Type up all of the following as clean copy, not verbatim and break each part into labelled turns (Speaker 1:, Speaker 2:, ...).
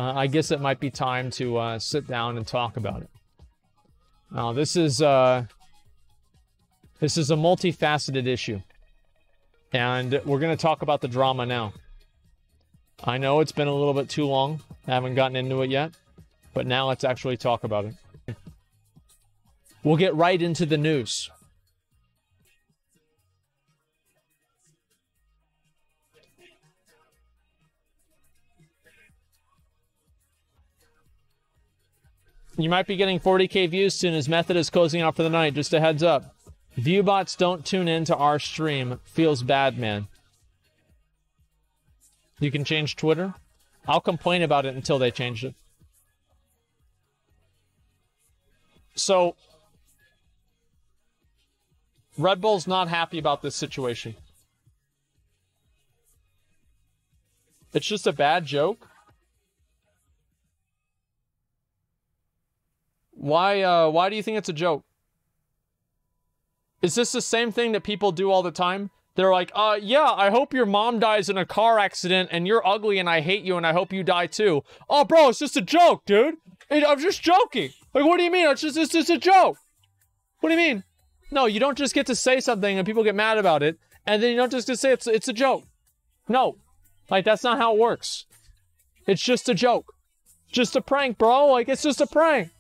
Speaker 1: I guess it might be time to sit down and talk about it. Now, this is a multifaceted issue, and we're going to talk about the drama now. I know it's been a little bit too long. I haven't gotten into it yet, but now let's actually talk about it. We'll get right into the news. You might be getting 40k views soon as Method is closing out for the night. Just a heads up. Viewbots don't tune in to our stream. Feels bad, man. You can change Twitter. I'll complain about it until they change it. So, Red Bull's not happy about this situation. It's just a bad joke. Why do you think it's a joke? Is this the same thing that people do all the time? They're like, yeah, I hope your mom dies in a car accident and you're ugly and I hate you and I hope you die too. Oh, bro, it's just a joke, dude. I'm just joking. Like, what do you mean? It's just a joke. What do you mean? No, you don't just get to say something and people get mad about it and then you don't just get to say it's a joke. No. Like, that's not how it works. It's just a joke. Just a prank, bro. Like, it's just a prank.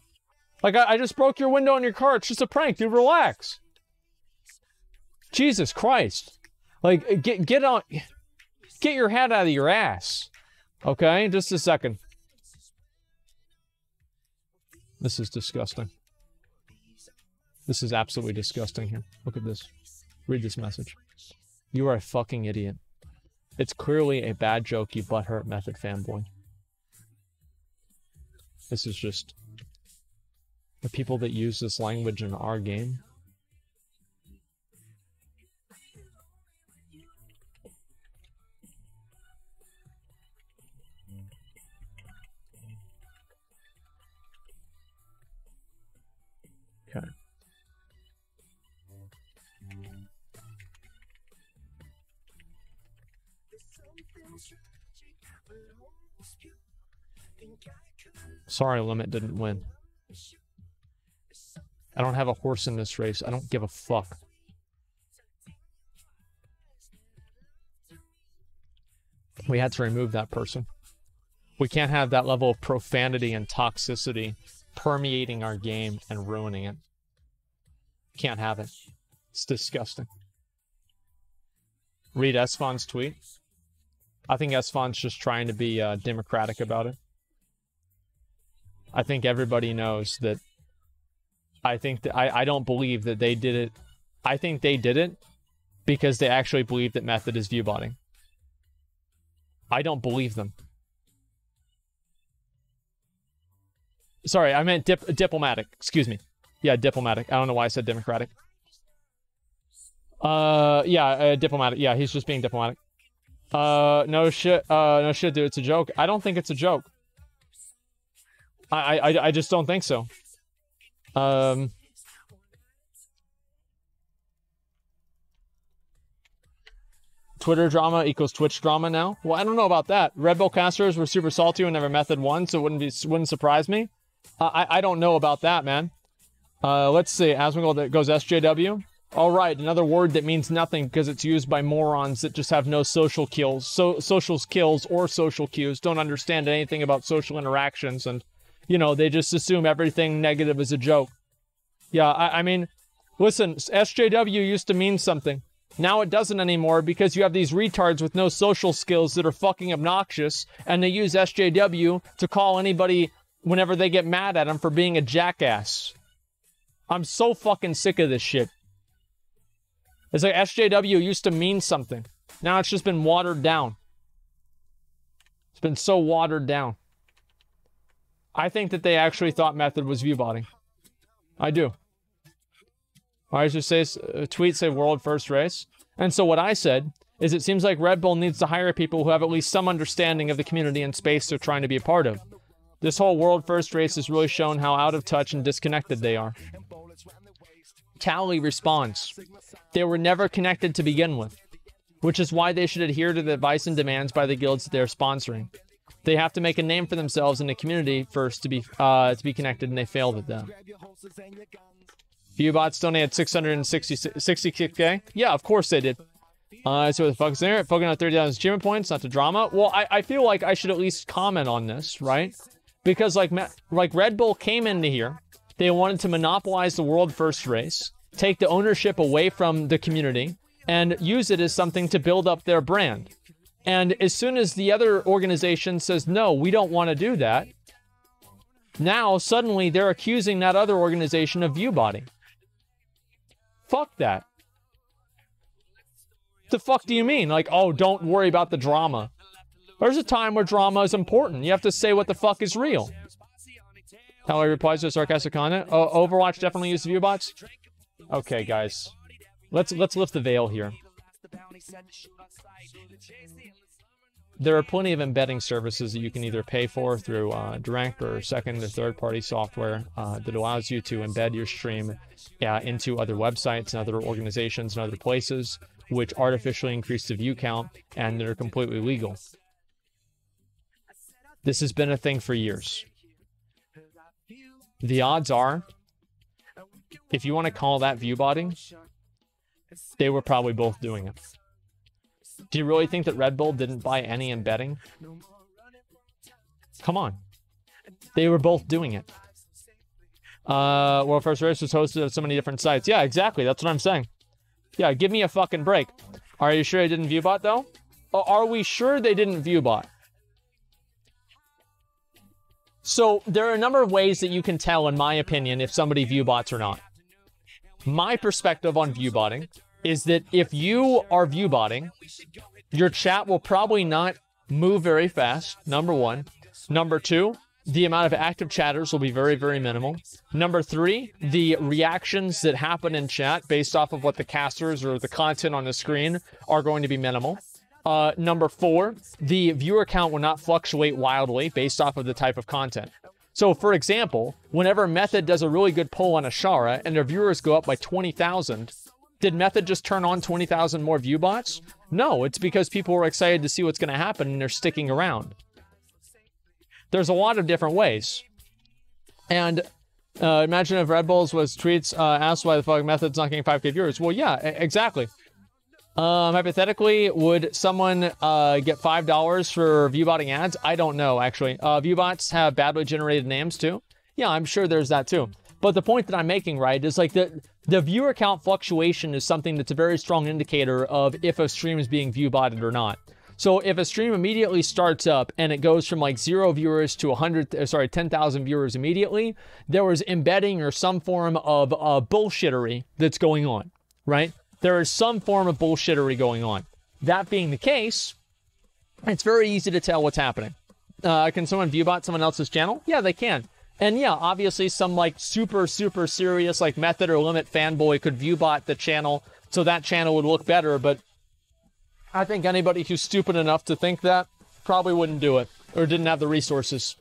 Speaker 1: Like, I just broke your window on your car. It's just a prank, dude. Relax. Jesus Christ. Like, get your head out of your ass. Okay? Just a second. This is disgusting. This is absolutely disgusting here. Look at this. Read this message. You are a fucking idiot. It's clearly a bad joke, you butthurt Method fanboy. This is just... the people that use this language in our game. Okay. Sorry, Limit didn't win. I don't have a horse in this race. I don't give a fuck. We had to remove that person. We can't have that level of profanity and toxicity permeating our game and ruining it. Can't have it. It's disgusting. Read Esfon's tweet. I think Esfon's just trying to be democratic about it. I think everybody knows that. I think that I don't believe that they did it. I think they did it because they actually believe that Method is viewbotting. I don't believe them. Sorry, I meant diplomatic. Excuse me. Yeah, diplomatic. I don't know why I said democratic. Diplomatic. Yeah, he's just being diplomatic. No shit, dude. It's a joke. I don't think it's a joke. I just don't think so. Twitter drama equals Twitch drama now. Well, I don't know about that. Red Bull casters were super salty whenever Method won, so it wouldn't surprise me. I don't know about that, man. Let's see. Asmongold goes SJW. All right, another word that means nothing because it's used by morons that just have no social skills, social skills or social cues, don't understand anything about social interactions, and you know, they just assume everything negative is a joke. Yeah, I mean, listen, SJW used to mean something. Now it doesn't anymore because you have these retards with no social skills that are fucking obnoxious, and they use SJW to call anybody whenever they get mad at them for being a jackass. I'm so fucking sick of this shit. It's like SJW used to mean something. Now it's just been watered down. It's been so watered down. I think that they actually thought Method was viewbotting. I do. I just say, tweet say world first race. And so what I said is it seems like Red Bull needs to hire people who have at least some understanding of the community and space they're trying to be a part of. This whole world first race has really shown how out of touch and disconnected they are. Tally responds, they were never connected to begin with, which is why they should adhere to the advice and demands by the guilds that they're sponsoring. They have to make a name for themselves in the community first to be connected, and they failed at that. Viewbots donated 666K. Yeah, of course they did. So what the fuck is there? Focusing on 30,000 achievement points, not the drama. Well, I feel like I should at least comment on this, right? Because like Red Bull came into here, they wanted to monopolize the world first race, take the ownership away from the community, and use it as something to build up their brand. And as soon as the other organization says, no, we don't want to do that, now suddenly they're accusing that other organization of viewbotting. Fuck that. The fuck do you mean? Like, oh, don't worry about the drama. There's a time where drama is important. You have to say what the fuck is real. How I replies to sarcastic comment. Oh, Overwatch definitely used viewbots. Okay, guys. Let's lift the veil here. There are plenty of embedding services that you can either pay for through direct or second or third-party software that allows you to embed your stream into other websites and other organizations and other places, which artificially increase the view count and that are completely legal. This has been a thing for years. The odds are, if you want to call that viewbotting, they were probably both doing it. Do you really think that Red Bull didn't buy any embedding? Come on. They were both doing it. World First Race was hosted at so many different sites. Yeah, exactly. That's what I'm saying. Yeah, give me a fucking break. Are you sure they didn't viewbot, though? Are we sure they didn't viewbot? So, there are a number of ways that you can tell, in my opinion, if somebody viewbots or not. My perspective on viewbotting is that if you are viewbotting, your chat will probably not move very fast, number one. Number two, the amount of active chatters will be very, very minimal. Number three, the reactions that happen in chat based off of what the casters or the content on the screen are going to be minimal. Number four, the viewer count will not fluctuate wildly based off of the type of content. So, for example, whenever Method does a really good poll on Azshara and their viewers go up by 20,000, did Method just turn on 20,000 more viewbots? No, it's because people were excited to see what's going to happen and they're sticking around. There's a lot of different ways. And imagine if Red Bulls was tweets asked why the fuck Method's not getting 5K viewers. Well, yeah, exactly. Hypothetically, would someone get $5 for viewbotting ads? I don't know, actually. Viewbots have badly generated names, too. Yeah, I'm sure there's that, too. But the point that I'm making, right, is like the viewer count fluctuation is something that's a very strong indicator of if a stream is being viewbotted or not. So if a stream immediately starts up and it goes from like 0 viewers to 10,000 viewers immediately, there was embedding or some form of bullshittery that's going on, right? There is some form of bullshittery going on. That being the case, it's very easy to tell what's happening. Can someone viewbot someone else's channel? Yeah, they can. And yeah, obviously some like super serious like Method or Limit fanboy could viewbot the channel so that channel would look better, but I think anybody who's stupid enough to think that probably wouldn't do it or didn't have the resources.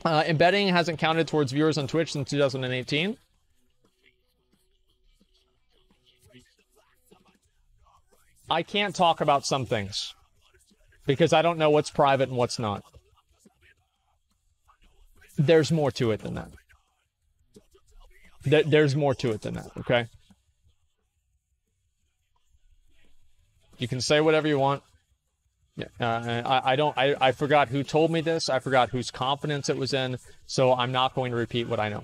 Speaker 1: Embedding hasn't counted towards viewers on Twitch since 2018. I can't talk about some things because I don't know what's private and what's not. There's more to it than that. There's more to it than that, okay? You can say whatever you want. Yeah, I forgot who told me this. I forgot whose confidence it was in, so I'm not going to repeat what I know.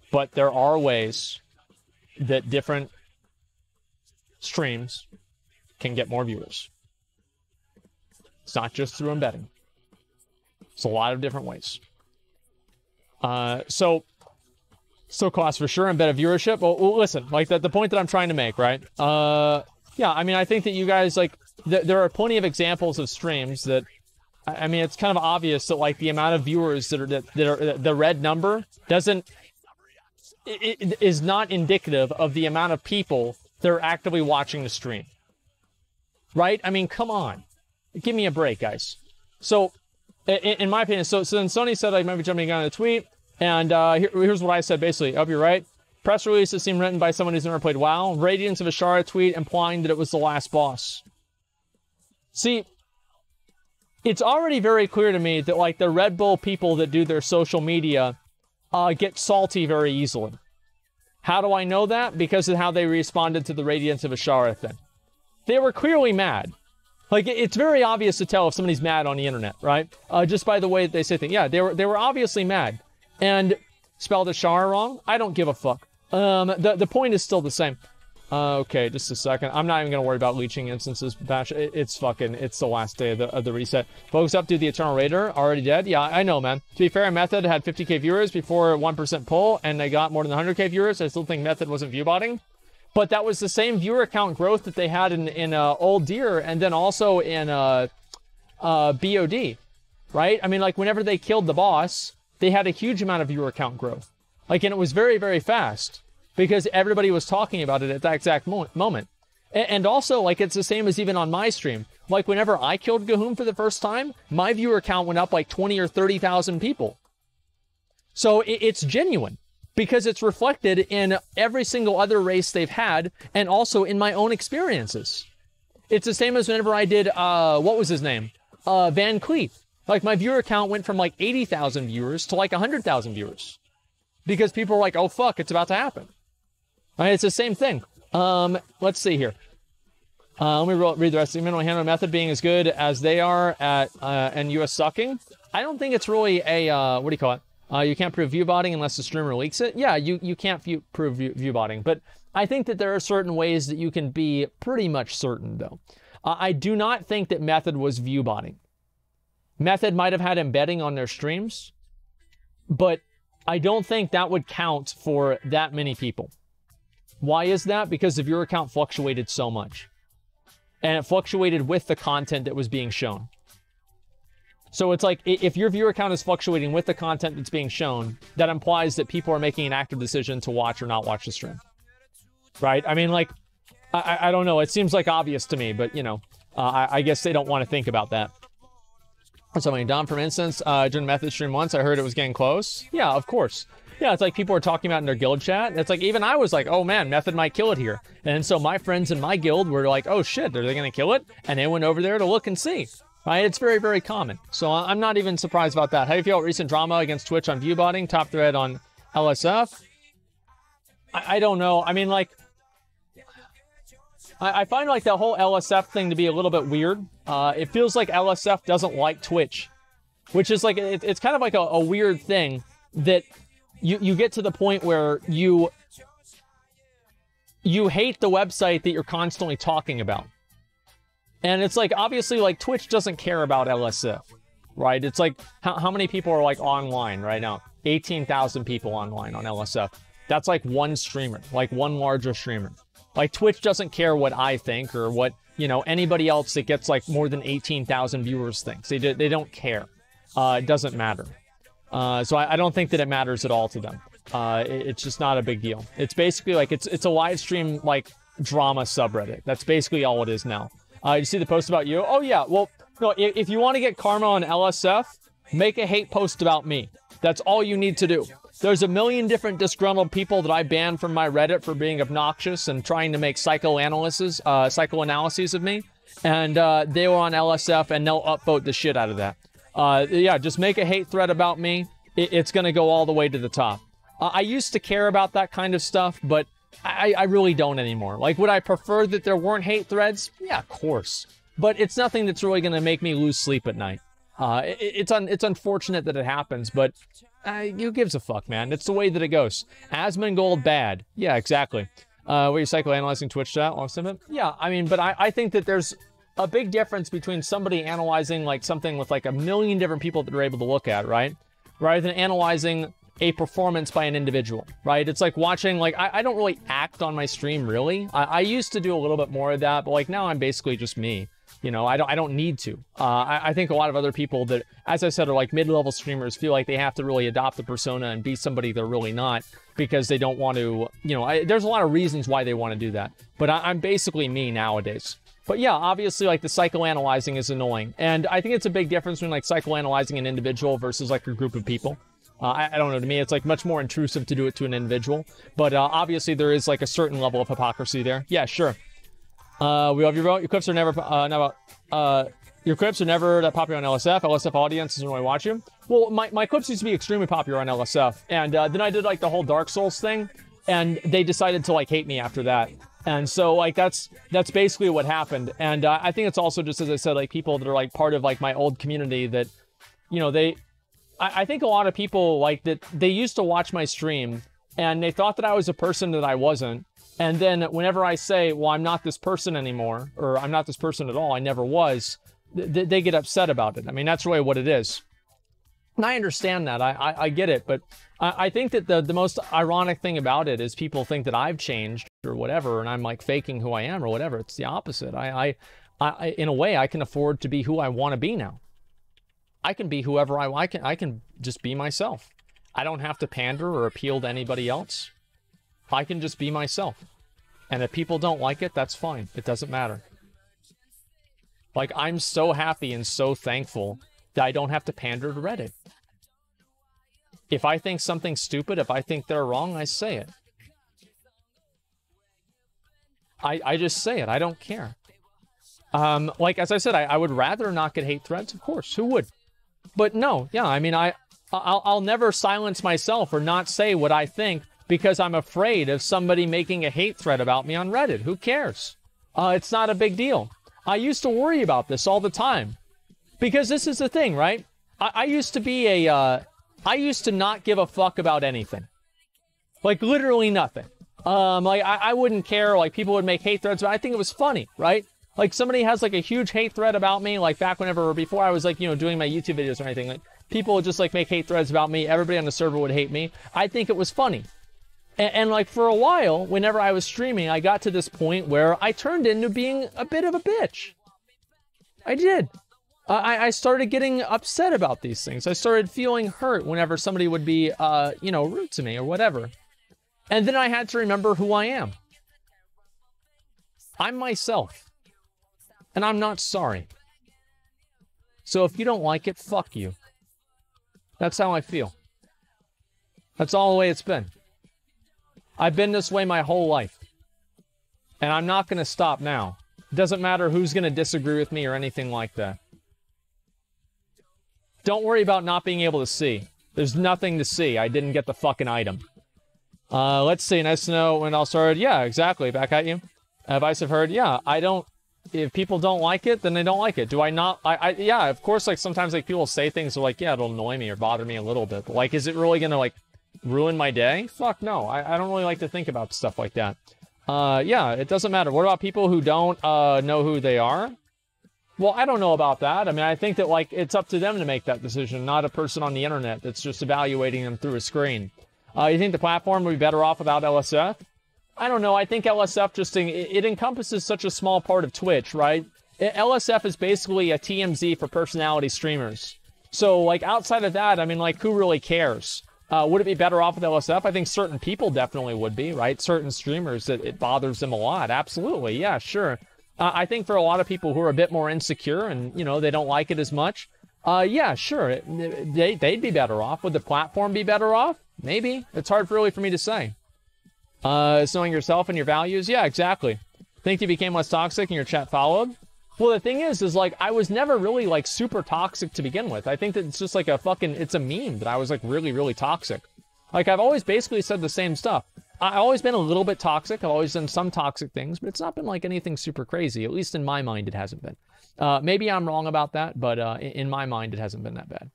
Speaker 1: But there are ways that different streams can get more viewers. It's not just through embedding. It's a lot of different ways. So cost for sure, embedded viewership. Well, listen, like the point that I'm trying to make, right? Yeah, I mean, I think that you guys, like, there are plenty of examples of streams that, I mean, it's kind of obvious that, like, the amount of viewers that are the red number is not indicative of the amount of people that are actively watching the stream. Right? I mean, come on. Give me a break, guys. So, in my opinion, so then Sony said I might be jumping on a tweet, and here's what I said, basically. Oh, you're right. Press releases seem written by someone who's never played WoW. Radiance of Azshara tweet implying that it was the last boss. See, it's already very clear to me that, like, the Red Bull people that do their social media get salty very easily. How do I know that? Because of how they responded to the Radiance of Azshara thing. They were clearly mad. Like, it's very obvious to tell if somebody's mad on the internet, right? Just by the way that they say things. Yeah, they were obviously mad. And spelled Azshara wrong? I don't give a fuck. The point is still the same. Okay, just a second. I'm not even going to worry about leeching instances, Bash. It's the last day of the reset. Folks up to the Eternal Raider, already dead? Yeah, I know, man. To be fair, Method had 50k viewers before 1% pull, and they got more than 100k viewers. I still think Method wasn't viewbotting. But that was the same viewer count growth that they had in Old Deer, and then also in BOD, right? I mean, like, whenever they killed the boss, they had a huge amount of viewer count growth. Like, and it was very, very fast. Because everybody was talking about it at that exact moment. And also, like, it's the same as even on my stream. Like, whenever I killed Gahoom for the first time, my viewer count went up like 20 or 30,000 people. So it's genuine. Because it's reflected in every single other race they've had, and also in my own experiences. It's the same as whenever I did, what was his name? Van Cleef. Like, my viewer count went from like 80,000 viewers to like 100,000 viewers. Because people were like, oh fuck, it's about to happen. Right, it's the same thing. Let's see here. Let me read the rest. Even though handle method being as good as they are at and US sucking, I don't think it's really a what do you call it? You can't prove viewbotting unless the streamer leaks it. Yeah, you can't prove viewbotting, but I think that there are certain ways that you can be pretty much certain, though. I do not think that Method was viewbotting. Method might have had embedding on their streams, but I don't think that would count for that many people. Why is that? Because the viewer count fluctuated so much. And it fluctuated with the content that was being shown. So it's like, if your viewer count is fluctuating with the content that's being shown, that implies that people are making an active decision to watch or not watch the stream. Right? I mean, like, I don't know. It seems like obvious to me, but, you know, I guess they don't want to think about that. Something Dom, for instance, during the Method stream once, I heard it was getting close. Yeah, of course. Yeah, it's like people were talking about in their guild chat. It's like, even I was like, oh man, Method might kill it here. And so my friends in my guild were like, oh shit, are they going to kill it? And they went over there to look and see. Right? It's very, very common. So I'm not even surprised about that. How do you feel about recent drama against Twitch on viewbotting? Top thread on LSF? I don't know. I mean, like, I find like the whole LSF thing to be a little bit weird. It feels like LSF doesn't like Twitch. Which is like, it's kind of like a weird thing that you get to the point where you hate the website that you're constantly talking about. And it's like, obviously, like, Twitch doesn't care about LSF, right? It's like, how many people are, like, online right now? 18,000 people online on LSF. That's like one streamer, like one larger streamer. Like, Twitch doesn't care what I think or what, you know, anybody else that gets, like, more than 18,000 viewers thinks. They don't care. It doesn't matter. So I don't think that it matters at all to them. It's just not a big deal. It's basically like, it's a live stream, like, drama subreddit. That's basically all it is now. You see the post about you? Oh yeah, well, no, if you want to get karma on LSF, make a hate post about me. That's all you need to do. There's a million different disgruntled people that I banned from my Reddit for being obnoxious and trying to make psychoanalyses of me. And they were on LSF and they'll upvote the shit out of that. Yeah, just make a hate thread about me. It's going to go all the way to the top. I used to care about that kind of stuff, but I really don't anymore. Like, would I prefer that there weren't hate threads? Yeah, of course. But it's nothing that's really going to make me lose sleep at night. It's unfortunate that it happens, but who gives a fuck, man? It's the way that it goes. Asmongold bad. Yeah, exactly. Were you psychoanalyzing Twitch chat? Yeah, I mean, but I think that there's a big difference between somebody analyzing like something with like a million different people that are able to look at, right? Rather than analyzing a performance by an individual, right? It's like watching, like, I don't really act on my stream, really. I used to do a little bit more of that, but like now I'm basically just me. You know, I don't need to. I think a lot of other people that, as I said, are like mid-level streamers feel like they have to really adopt the persona and be somebody they're really not because they don't want to, you know, there's a lot of reasons why they want to do that. But I'm basically me nowadays. But yeah, obviously, like, the psychoanalyzing is annoying. And I think it's a big difference between, like, psychoanalyzing an individual versus, like, a group of people. I don't know, to me, it's, like, much more intrusive to do it to an individual. But obviously, there is, like, a certain level of hypocrisy there. Yeah, sure. We love your vote. Your clips are never Your clips are never that popular on LSF. LSF audience doesn't really watch you. Well, my clips used to be extremely popular on LSF. And then I did like the whole Dark Souls thing. And they decided to like hate me after that. And so like that's basically what happened. And I think it's also just, as I said, like people that are like part of like my old community that, you know, I think a lot of people like that they used to watch my stream and they thought that I was a person that I wasn't. And then whenever I say, well, I'm not this person anymore, or I'm not this person at all, I never was, they get upset about it. I mean, that's really what it is. And I understand that. I get it. But I think that the most ironic thing about it is people think that I've changed or whatever, and I'm like faking who I am or whatever. It's the opposite. I in a way, I can afford to be who I want to be now. I can be whoever I can just be myself. I don't have to pander or appeal to anybody else. I can just be myself. And if people don't like it, that's fine. It doesn't matter. Like, I'm so happy and so thankful that I don't have to pander to Reddit. If I think something's stupid, if I think they're wrong, I say it. I just say it. I don't care. Like, as I said, I would rather not get hate threads. Of course, who would? But no, yeah, I mean, I'll never silence myself or not say what I think because I'm afraid of somebody making a hate thread about me on Reddit. Who cares? It's not a big deal. I used to worry about this all the time. Because this is the thing, right? I used to be I used to not give a fuck about anything. Like, literally nothing. Like, I wouldn't care, like, people would make hate threads, but I think it was funny, right? Like, somebody has, like, a huge hate thread about me, like, back whenever, or before I was, like, you know, doing my YouTube videos or anything, like, people would just, like, make hate threads about me, everybody on the server would hate me. I think it was funny. And like, for a while, whenever I was streaming, I got to this point where I turned into being a bit of a bitch. I did. I started getting upset about these things. I started feeling hurt whenever somebody would be, you know, rude to me or whatever. And then I had to remember who I am. I'm myself. And I'm not sorry. So if you don't like it, fuck you. That's how I feel. That's all the way it's been. I've been this way my whole life. And I'm not going to stop now. It doesn't matter who's going to disagree with me or anything like that. Don't worry about not being able to see. There's nothing to see. I didn't get the fucking item. Let's see. Nice to know when it all started. Yeah, exactly. Back at you. Advice I've heard. Yeah, I don't... If people don't like it, then they don't like it. Do I not... yeah, of course, like, sometimes, like, people say things like, yeah, it'll annoy me or bother me a little bit. But, like, is it really gonna, like, ruin my day? Fuck no. I don't really like to think about stuff like that. Yeah, it doesn't matter. What about people who don't know who they are? Well, I don't know about that. I mean, I think that, like, it's up to them to make that decision, not a person on the internet that's just evaluating them through a screen. You think the platform would be better off without LSF? I don't know. I think LSF just, it encompasses such a small part of Twitch, right? LSF is basically a TMZ for personality streamers. So, like, outside of that, I mean, like, who really cares? Would it be better off with LSF? I think certain people definitely would be, right? Certain streamers, it bothers them a lot. Absolutely. Yeah, sure. I think for a lot of people who are a bit more insecure and, you know, they don't like it as much, yeah, sure, they'd be better off. Would the platform be better off? Maybe. It's hard really for me to say. It's knowing yourself and your values? Yeah, exactly. Think you became less toxic and your chat followed? Well, the thing is like, I was never really, like, super toxic to begin with. I think that it's just like it's a meme that I was, like, really, really toxic. Like, I've always basically said the same stuff. I've always been a little bit toxic. I've always done some toxic things, but it's not been, like, anything super crazy. At least in my mind, it hasn't been. Maybe I'm wrong about that, but in my mind, it hasn't been that bad.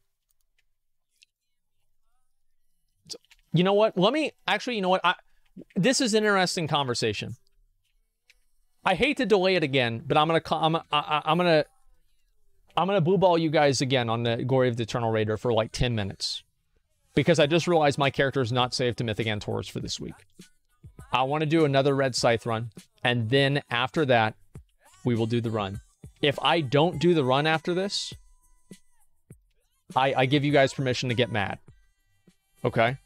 Speaker 1: So, you know what? Actually, you know what? This is an interesting conversation. I hate to delay it again, but I'm gonna blue ball you guys again on the Glory of the Eternal Raider for like 10 minutes. Because I just realized my character is not saved to Mythic Antaurus for this week. I want to do another Red Scythe run, and then after that, we will do the run. If I don't do the run after this, I give you guys permission to get mad. Okay?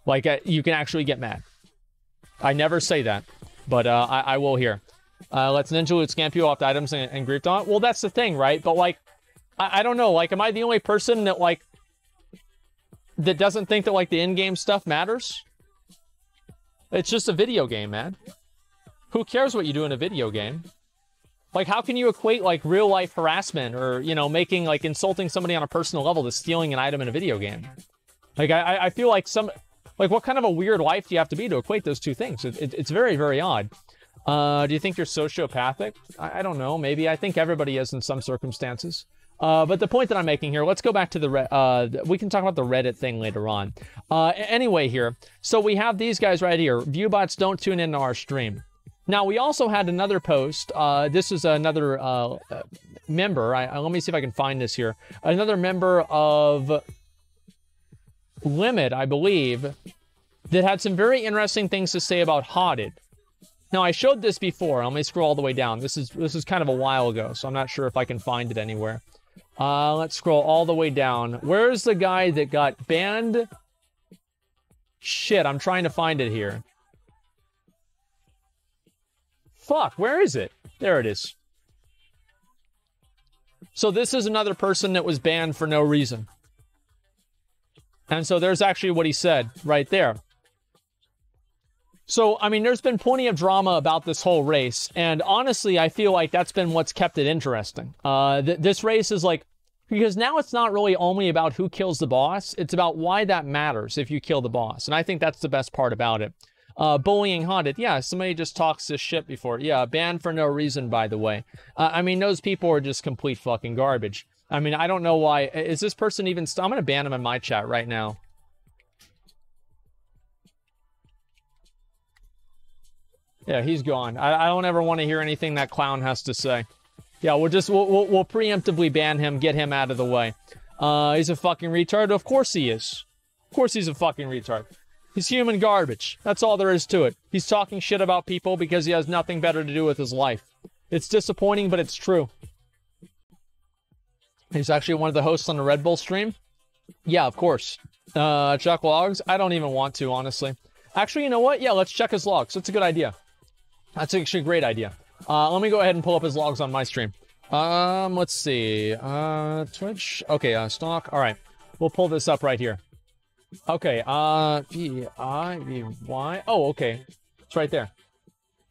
Speaker 1: Like, you can actually get mad. I never say that, but I will here. Let's ninja loot, scam people off the items and griefed on. Well, that's the thing, right? But, like, I don't know. Like, am I the only person that, like, that doesn't think that, like, the in-game stuff matters? It's just a video game, man. Who cares what you do in a video game? Like, how can you equate, like, real-life harassment or, you know, making, like, insulting somebody on a personal level to stealing an item in a video game? Like, I feel like like, what kind of a weird life do you have to be to equate those two things? It's very, very odd. Do you think you're sociopathic? I don't know. Maybe. I think everybody is in some circumstances. But the point that I'm making here, let's go back to we can talk about the Reddit thing later on. Anyway here, so we have these guys right here. Viewbots don't tune into our stream. Now, we also had another post. This is another member. Let me see if I can find this here. Another member of Limit, I believe, that had some very interesting things to say about Hotted. Now, I showed this before. Let me scroll all the way down. This is kind of a while ago, so I'm not sure if I can find it anywhere. Let's scroll all the way down. Where's the guy that got banned? Shit, I'm trying to find it here. Fuck, where is it? There it is. So this is another person that was banned for no reason. And so there's actually what he said right there. So, I mean, there's been plenty of drama about this whole race. And honestly, I feel like that's been what's kept it interesting. This race is like, because now it's not really only about who kills the boss. It's about why that matters if you kill the boss. And I think that's the best part about it. Bullying Haunted. Yeah, somebody just talks this shit before. Yeah, banned for no reason, by the way. I mean, those people are just complete fucking garbage. I mean, I don't know why. Is this person even... I'm going to ban him in my chat right now. Yeah, he's gone. I don't ever want to hear anything that clown has to say. Yeah, we'll preemptively ban him, get him out of the way. He's a fucking retard? Of course he is. Of course he's a fucking retard. He's human garbage. That's all there is to it. He's talking shit about people because he has nothing better to do with his life. It's disappointing, but it's true. He's actually one of the hosts on the Red Bull stream. Yeah, of course. Check logs? I don't even want to, honestly. Actually, you know what? Yeah, let's check his logs. That's a good idea. That's actually a great idea. Let me go ahead and pull up his logs on my stream. Let's see. Twitch. Okay, stock. All right. We'll pull this up right here. Okay, V-I-V-Y. Oh, okay. It's right there.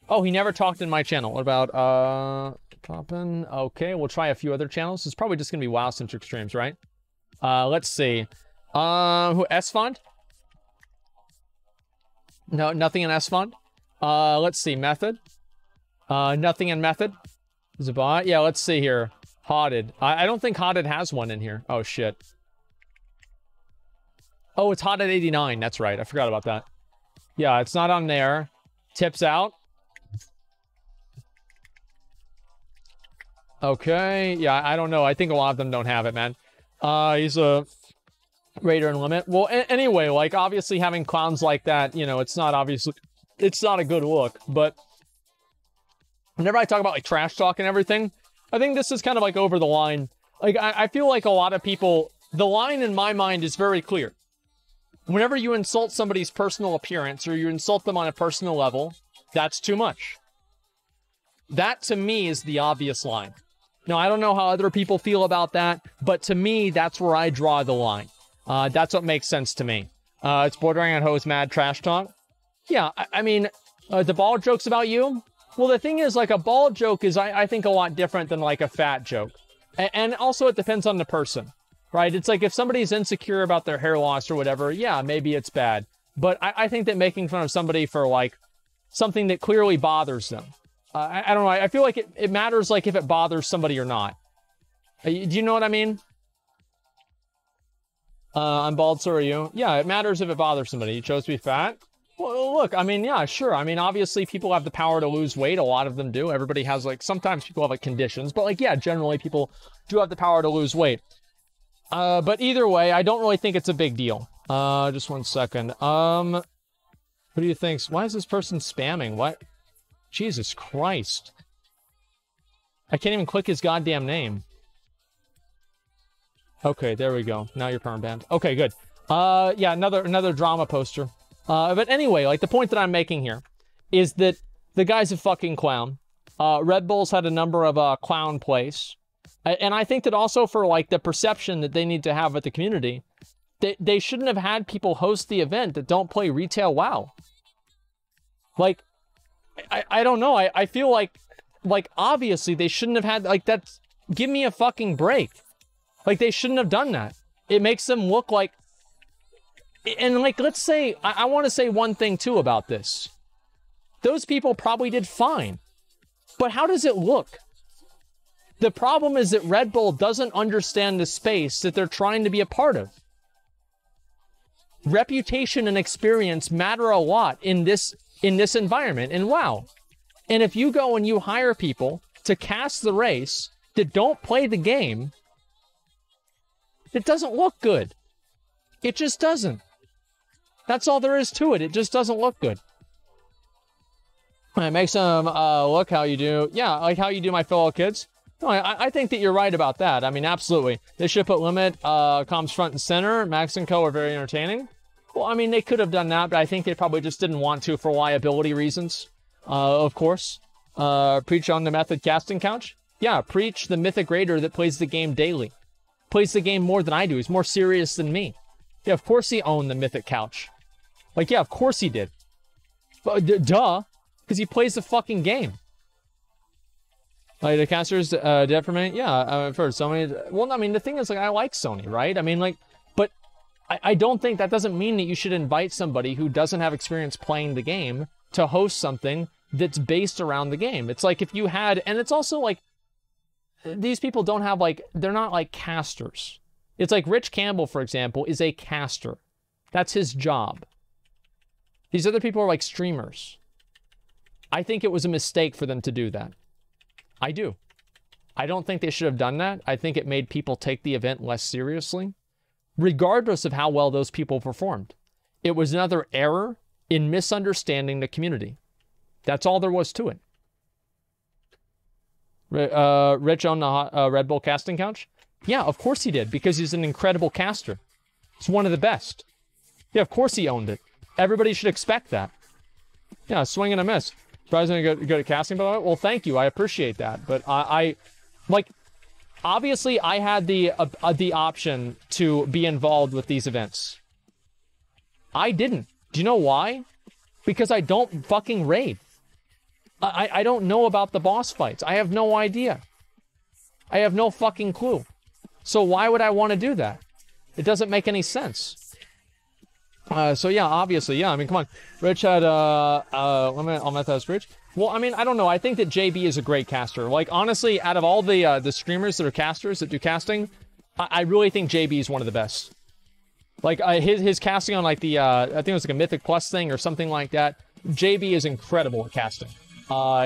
Speaker 1: Oh, he never talked in my channel. What about, Poppin'? Okay, we'll try a few other channels. It's probably just gonna be WoW-centric streams, right? Let's see. Who, S-Fund? No, nothing in S-Fund. Let's see, Method. Nothing in Method. Is it bot? Yeah, let's see here. Hotted. I don't think Hotted has one in here. Oh, shit. Oh, it's Hotted 89. That's right. I forgot about that. Yeah, it's not on there. Tips out. Okay. Yeah, I don't know. I think a lot of them don't have it, man. He's a Raider and Limit. Well, anyway, like, obviously having clowns like that, you know, it's not obviously... It's not a good look, but... Whenever I talk about, like, trash talk and everything, I think this is kind of, like, over the line. Like, I feel like a lot of people... The line in my mind is very clear. Whenever you insult somebody's personal appearance or you insult them on a personal level, that's too much. That, to me, is the obvious line. Now, I don't know how other people feel about that, but to me, that's where I draw the line. That's what makes sense to me. It's bordering on hose mad trash talk. Yeah, I mean, the bald joke's about you? Well, the thing is, like, a bald joke is, I think, a lot different than, like, a fat joke. And also, it depends on the person. Right? It's like if somebody's insecure about their hair loss or whatever, yeah, maybe it's bad. But I think that making fun of somebody for, like, something that clearly bothers them. I don't know. I feel like it matters, like, if it bothers somebody or not. Do you know what I mean? I'm bald, so are you. Yeah, it matters if it bothers somebody. You chose to be fat? Well, look, I mean, yeah, sure. I mean, obviously, people have the power to lose weight. A lot of them do. Everybody has, like, sometimes people have, like, conditions. But, like, yeah, generally, people do have the power to lose weight. But either way, I don't really think it's a big deal. Just one second. Who do you think? Why is this person spamming? What? Jesus Christ. I can't even click his goddamn name. Okay, there we go. Now you're perma-banned. Okay, good. Yeah, another drama poster. But anyway, like, the point that I'm making here is that the guy's a fucking clown. Red Bull's had a number of, clown plays. And I think that also for, like, the perception that they need to have with the community, they shouldn't have had people host the event that don't play retail WoW. Like, I don't know. I feel like like, obviously, they shouldn't have had, like, that's, give me a fucking break. Like, they shouldn't have done that. It makes them look like, and like, let's say, I want to say one thing too about this. Those people probably did fine, but how does it look? The problem is that Red Bull doesn't understand the space that they're trying to be a part of. Reputation and experience matter a lot in this environment, and WoW. And if you go and you hire people to cast the race that don't play the game, it doesn't look good. It just doesn't. That's all there is to it. It just doesn't look good. It makes them look how you do. Yeah, like how you do, my fellow kids. No, I think that you're right about that. I mean, absolutely. They should put limit comms front and center. Max and Co. are very entertaining. Well, I mean, they could have done that, but I think they probably just didn't want to for liability reasons. Of course. Preach on the method casting couch. Yeah, preach the mythic raider that plays the game daily. Plays the game more than I do. He's more serious than me. Yeah, of course he owned the mythic couch. Like, yeah, of course he did. Duh. Because he plays the fucking game. Like, the casters dead for me? Yeah, I've heard so many. Well, I mean, the thing is, like, I like Sony, right? I mean, like, but I don't think that doesn't mean that you should invite somebody who doesn't have experience playing the game to host something that's based around the game. It's like if you had, and it's also like, these people don't have, like, they're not like casters. It's like Rich Campbell, for example, is a caster. That's his job. These other people are like streamers. I think it was a mistake for them to do that. I do. I don't think they should have done that. I think it made people take the event less seriously, regardless of how well those people performed. It was another error in misunderstanding the community. That's all there was to it. Rich on the Red Bull casting couch? Yeah, of course he did, because he's an incredible caster. He's one of the best. Yeah, of course he owned it. Everybody should expect that. Yeah, swing and a miss. Surprisingly good at casting, by the way. Well, thank you. I appreciate that. But I like, obviously, I had the option to be involved with these events. I didn't. Do you know why? Because I don't fucking raid. I don't know about the boss fights. I have no idea. I have no fucking clue. So why would I want to do that? It doesn't make any sense. So yeah, obviously, yeah. I mean, come on. Rich had, I'll met that as Rich. Well, I mean, I don't know. I think that JB is a great caster. Like, honestly, out of all the streamers that are casters that do casting, I really think JB is one of the best. Like, his casting on, like, the, I think it was like a Mythic Plus thing or something like that. JB is incredible at casting.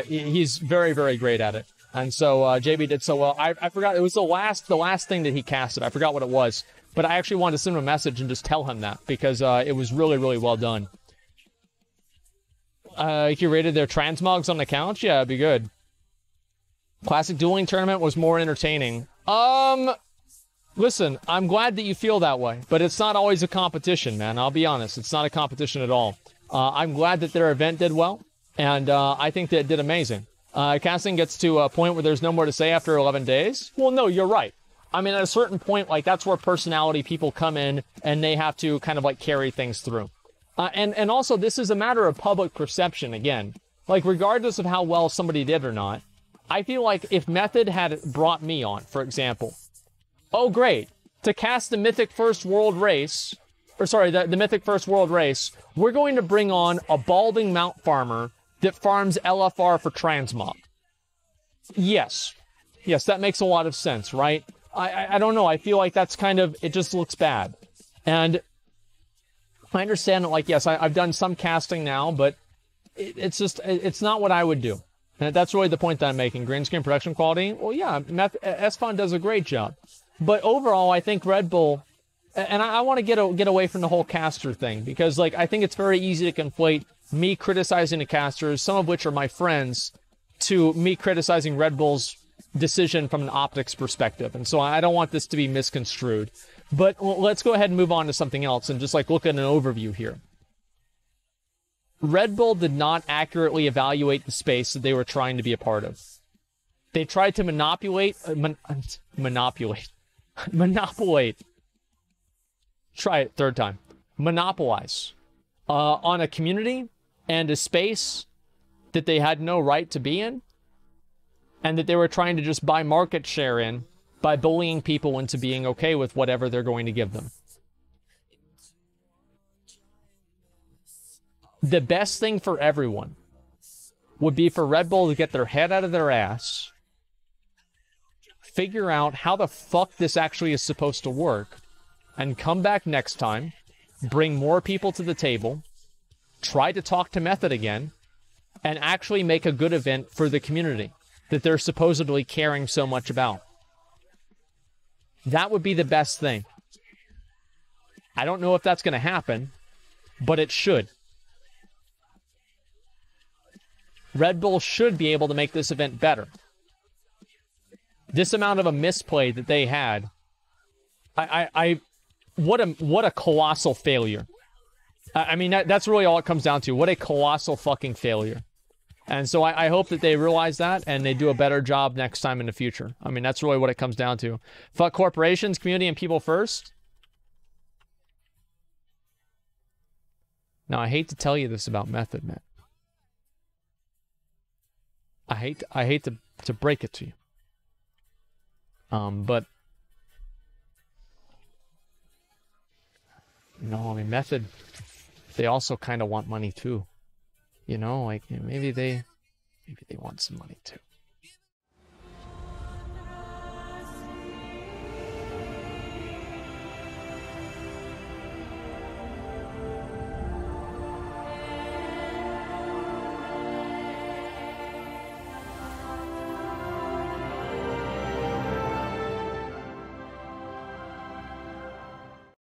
Speaker 1: He's very, very great at it. And so, JB did so well. I forgot, it was the last thing that he casted. I forgot what it was. But I actually wanted to send him a message and just tell him that, because it was really, really well done. You rated their transmogs on the couch? Yeah, it'd be good. Classic dueling tournament was more entertaining. Listen, I'm glad that you feel that way, but it's not always a competition, man. I'll be honest. It's not a competition at all. I'm glad that their event did well, and I think that it did amazing. Casting gets to a point where there's no more to say after 11 days. Well, no, you're right. I mean, at a certain point, like, that's where personality people come in, and they have to kind of, like, carry things through. And also, this is a matter of public perception, again. Like, regardless of how well somebody did or not, I feel like if Method had brought me on, for example, oh, great, to cast the Mythic First World Race, or sorry, the Mythic First World Race, we're going to bring on a balding mount farmer that farms LFR for transmog. Yes. Yes, that makes a lot of sense, right? I don't know. I feel like that's kind of, it just looks bad. And I understand that, like, yes, I've done some casting now, but it's just, it's not what I would do. And that's really the point that I'm making. Green screen production quality, well, yeah, Esfon does a great job. But overall, I think Red Bull, and I want to get away from the whole caster thing, because, like, I think it's very easy to conflate me criticizing the casters, some of which are my friends, to me criticizing Red Bull's decision from an optics perspective. And so I don't want this to be misconstrued. But let's go ahead and move on to something else and just, like, look at an overview here. Red Bull did not accurately evaluate the space that they were trying to be a part of. They tried to manipulate. Try it, third time. Monopolize on a community and a space that they had no right to be in. and that they were trying to just buy market share in by bullying people into being okay with whatever they're going to give them. The best thing for everyone would be for Red Bull to get their head out of their ass, figure out how the fuck this actually is supposed to work, and come back next time, bring more people to the table, try to talk to Method again, and actually make a good event for the community that they're supposedly caring so much about. That would be the best thing. I don't know if that's going to happen, but it should. Red Bull should be able to make this event better. This amount of a misplay that they had, what a colossal failure. I mean, that's really all it comes down to. What a colossal fucking failure. And so I hope that they realize that and they do a better job next time in the future. I mean, that's really what it comes down to. Fuck corporations, community, and people first. Now, I hate to tell you this about Method, man. I hate to break it to you. But you know, I mean, Method, they also kind of want money too. You know, like maybe they want some money too.